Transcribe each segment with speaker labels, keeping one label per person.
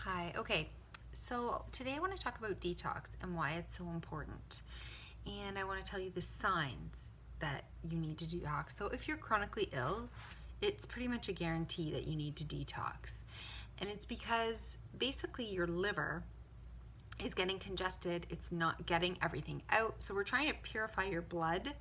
Speaker 1: Hi, okay, so today I want to talk about detox and why it's so important. And I want to tell you the signs that you need to detox. So if you're chronically ill, it's pretty much a guarantee that you need to detox. And it's because basically your liver is getting congested, it's not getting everything out. So we're trying to purify your blood,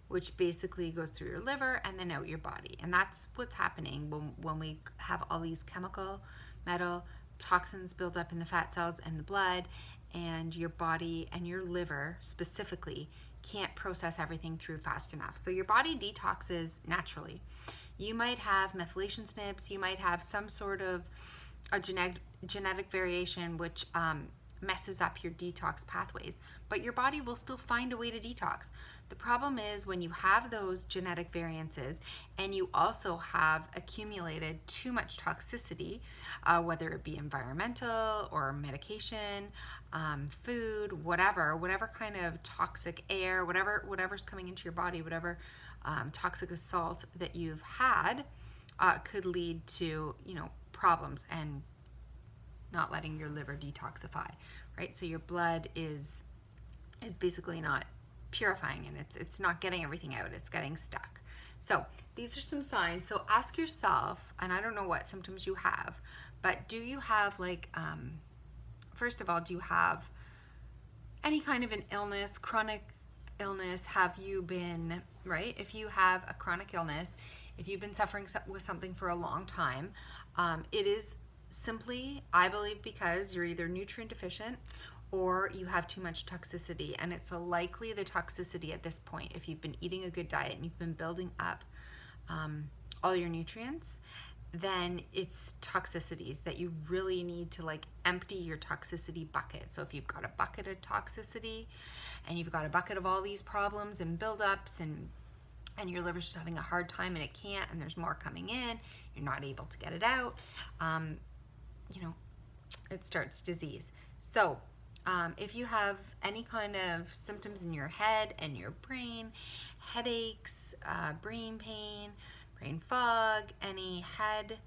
Speaker 1: which basically goes through your liver and then out your body. And that's what's happening when we have all these chemical, metal, toxins build up in the fat cells and the blood, and your body and your liver specifically can't process everything through fast enough. So your body detoxes naturally. You might have methylation SNPs, you might have some sort of a genetic variation which messes up your detox pathways, but your body will still find a way to detox. The problem is when you have those genetic variances and you also have accumulated too much toxicity, whether it be environmental or medication, food, whatever kind of toxic air, whatever's coming into your body, whatever toxic assault that you've had, could lead to problems and not letting your liver detoxify, right? So your blood is basically not purifying, and it's not getting everything out, it's getting stuck. So these are some signs. So ask yourself, and I don't know what symptoms you have, but do you have first of all, do you have any kind of an illness, chronic illness? Have you been, right? If you have a chronic illness, if you've been suffering with something for a long time, it is simply, I believe, because you're either nutrient deficient or you have too much toxicity. And it's likely the toxicity at this point. If you've been eating a good diet and you've been building up all your nutrients, then it's toxicities that you really need to empty your toxicity bucket. So if you've got a bucket of toxicity and you've got a bucket of all these problems and buildups, and your liver's just having a hard time and it can't, and there's more coming in, you're not able to get it out, it starts disease. So if you have any kind of symptoms in your head and your brain, headaches, brain pain, brain fog, any head,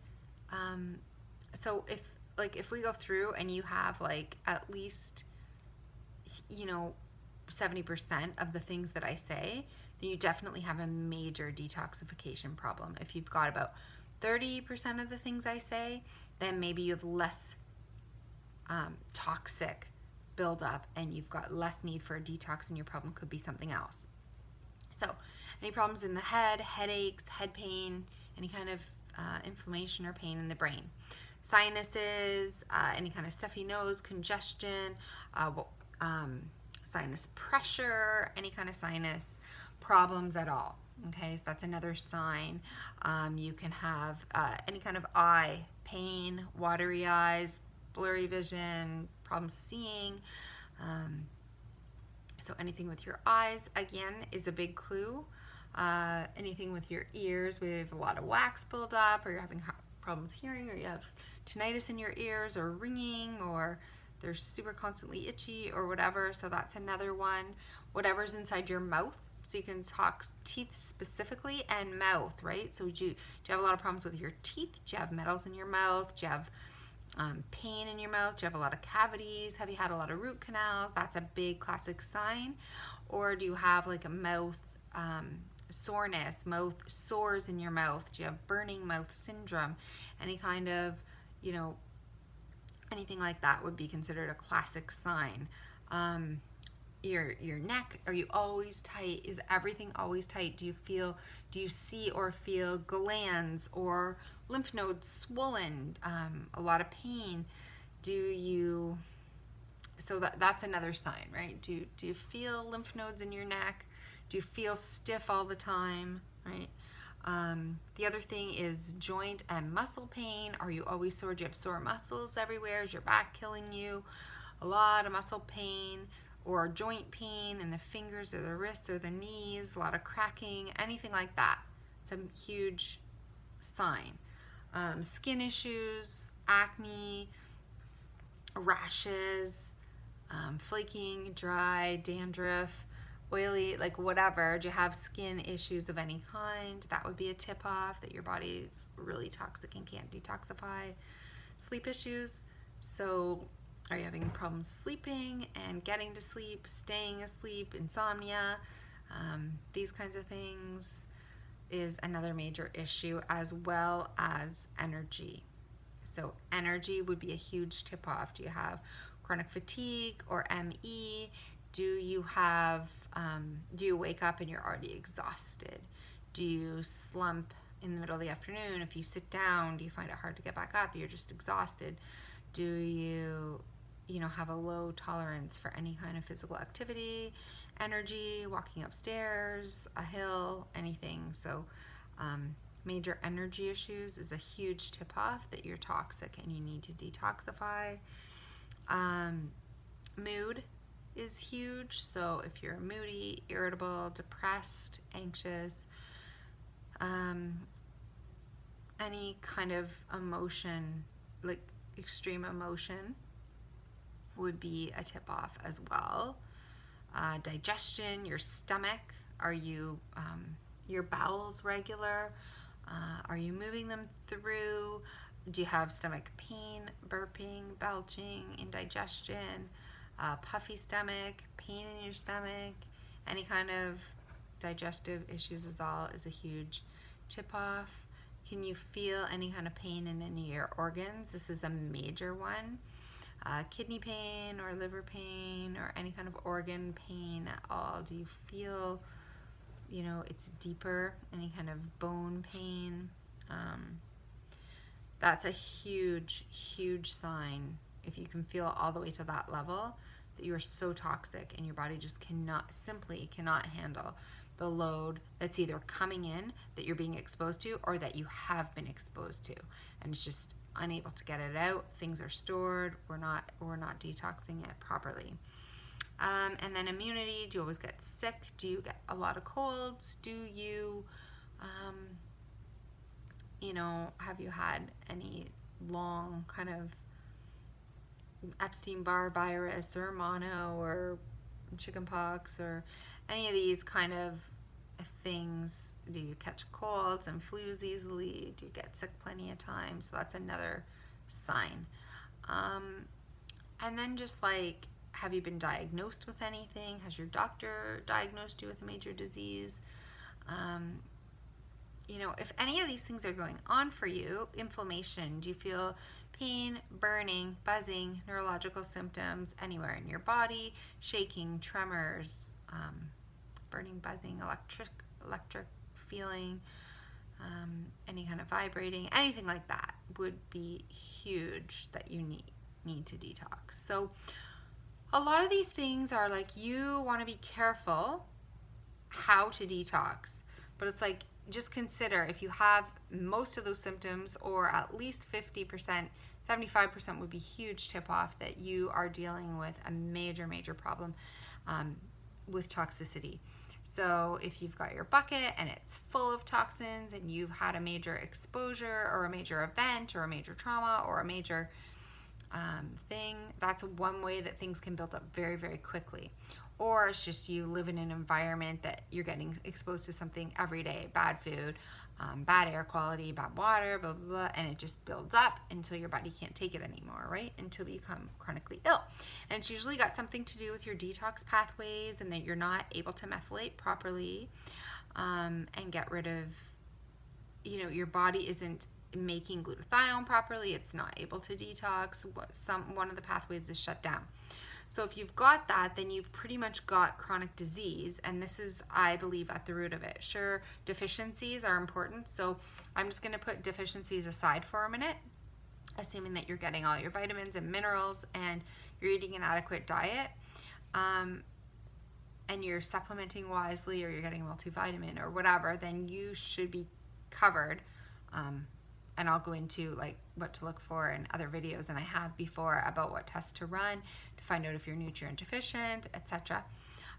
Speaker 1: so if we go through and you have at least 70% of the things that I say, then you definitely have a major detoxification problem. If you've got about 30% of the things I say, then maybe you have less toxic buildup and you've got less need for a detox, and your problem could be something else. So any problems in the head, headaches, head pain, any kind of inflammation or pain in the brain, sinuses, any kind of stuffy nose, congestion, sinus pressure, any kind of sinus problems at all. Okay, so that's another sign. You can have any kind of eye pain, watery eyes, blurry vision, problems seeing. So anything with your eyes, again, is a big clue. Anything with your ears, we have a lot of wax buildup, or you're having problems hearing, or you have tinnitus in your ears, or ringing, or they're super constantly itchy, or whatever. So that's another one. Whatever's inside your mouth. So you can talk teeth specifically and mouth, right? So do you have a lot of problems with your teeth? Do you have metals in your mouth? Do you have pain in your mouth? Do you have a lot of cavities? Have you had a lot of root canals? That's a big classic sign. Or do you have a mouth soreness, mouth sores in your mouth? Do you have burning mouth syndrome? Any kind of, anything like that would be considered a classic sign. Your neck, are you always tight? Is everything always tight? Do you see or feel glands or lymph nodes swollen? A lot of pain. So that's another sign, right? Do you feel lymph nodes in your neck? Do you feel stiff all the time, right? The other thing is joint and muscle pain. Are you always sore? Do you have sore muscles everywhere? Is your back killing you? A lot of muscle pain or joint pain in the fingers or the wrists or the knees, a lot of cracking, anything like that. It's a huge sign. Skin issues, acne, rashes, flaking, dry, dandruff, oily, whatever. Do you have skin issues of any kind? That would be a tip-off that your body is really toxic and can't detoxify. Sleep issues. So are you having problems sleeping and getting to sleep, staying asleep, insomnia, these kinds of things is another major issue, as well as energy. So energy would be a huge tip off. Do you have chronic fatigue or ME? Do you wake up and you're already exhausted? Do you slump in the middle of the afternoon? If you sit down, do you find it hard to get back up? You're just exhausted. Do you have a low tolerance for any kind of physical activity, energy, walking upstairs, a hill, anything? So major energy issues is a huge tip-off that you're toxic and you need to detoxify. Mood is huge. So if you're moody, irritable, depressed, anxious, any kind of emotion, like extreme emotion, would be a tip-off as well. Digestion, your stomach, are you your bowels regular? Are you moving them through? Do you have stomach pain, burping, belching, indigestion, puffy stomach, pain in your stomach? Any kind of digestive issues is a huge tip-off. Can you feel any kind of pain in any of your organs? This is a major one. Kidney pain or liver pain or any kind of organ pain at all? Do you feel, it's deeper? Any kind of bone pain? That's a huge, huge sign. If you can feel all the way to that level, that you are so toxic and your body just simply cannot handle the load that's either coming in, that you're being exposed to, or that you have been exposed to, and it's just unable to get it out. Things are stored. We're not detoxing it properly. And then immunity. Do you always get sick? Do you get a lot of colds? Do you, have you had any long kind of Epstein-Barr virus or mono or chickenpox or any of these kind of things? Do you catch colds and flus easily? Do you get sick plenty of times? So that's another sign. And then just like, have you been diagnosed with anything? Has your doctor diagnosed you with a major disease? If any of these things are going on for you, inflammation, do you feel pain, burning, buzzing, neurological symptoms anywhere in your body, shaking, tremors, burning, buzzing, electric feeling, any kind of vibrating, anything like that would be huge that you need to detox. So a lot of these things are like, you want to be careful how to detox, but it's like, just consider if you have most of those symptoms, or at least 50%, 75% would be huge tip off that you are dealing with a major, major problem with toxicity. So if you've got your bucket and it's full of toxins and you've had a major exposure or a major event or a major trauma or a major thing, that's one way that things can build up very, very quickly. Or it's just you live in an environment that you're getting exposed to something every day, bad food, bad air quality, bad water, blah, blah, blah, and it just builds up until your body can't take it anymore, right? Until you become chronically ill. And it's usually got something to do with your detox pathways and that you're not able to methylate properly and get rid of, your body isn't making glutathione properly. It's not able to detox. One of the pathways is shut down. So if you've got that, then you've pretty much got chronic disease, and this is, I believe, at the root of it. Sure, deficiencies are important, so I'm just going to put deficiencies aside for a minute, assuming that you're getting all your vitamins and minerals and you're eating an adequate diet, and you're supplementing wisely, or you're getting a multivitamin or whatever, then you should be covered. And I'll go into like what to look for in other videos, and I have before, about what tests to run to find out if you're nutrient deficient, etc.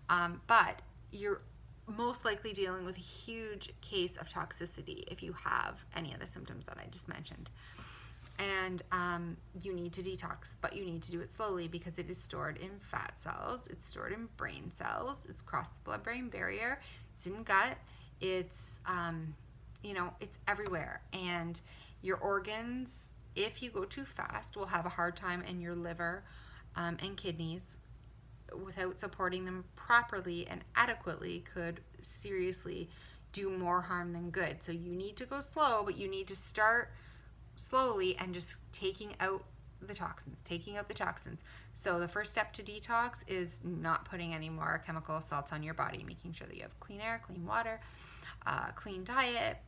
Speaker 1: But you're most likely dealing with a huge case of toxicity if you have any of the symptoms that I just mentioned. And you need to detox, but you need to do it slowly because it is stored in fat cells, it's stored in brain cells, it's crossed the blood-brain barrier, it's in gut, it's it's everywhere, and your organs if you go too fast, will have a hard time, and your liver and kidneys, without supporting them properly and adequately, could seriously do more harm than good. So you need to go slow, but you need to start slowly and just taking out the toxins. So the first step to detox is not putting any more chemical assaults on your body, making sure that you have clean air, clean water, clean diet,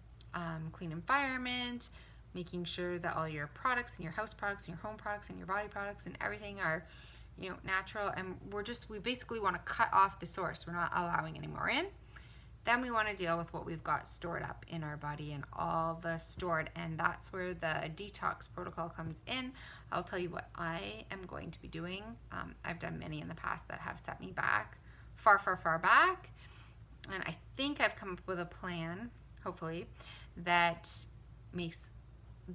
Speaker 1: clean environment, making sure that all your products and your house products and your home products and your body products and everything are, you know, natural. And we basically want to cut off the source. We're not allowing any more in. Then we want to deal with what we've got stored up in our body and all the stored, and that's where the detox protocol comes in. I'll tell you what I am going to be doing. I've done many in the past that have set me back, far back, and I think I've come up with a plan, hopefully, that makes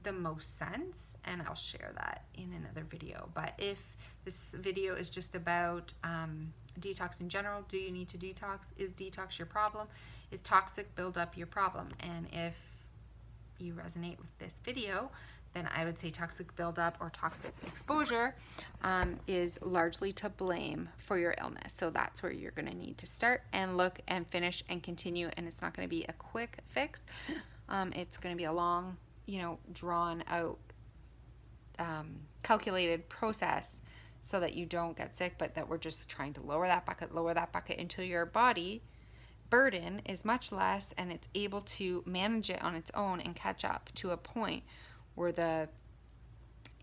Speaker 1: the most sense, and I'll share that in another video. But if this video is just about detox in general, do you need to detox? Is detox your problem? Is toxic buildup your problem? And if you resonate with this video, then I would say toxic buildup or toxic exposure is largely to blame for your illness. So that's where you're going to need to start and look and finish and continue. And it's not going to be a quick fix. It's going to be a long, drawn out, calculated process, so that you don't get sick, but that we're just trying to lower that bucket until your body burden is much less and it's able to manage it on its own and catch up to a point where the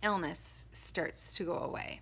Speaker 1: illness starts to go away.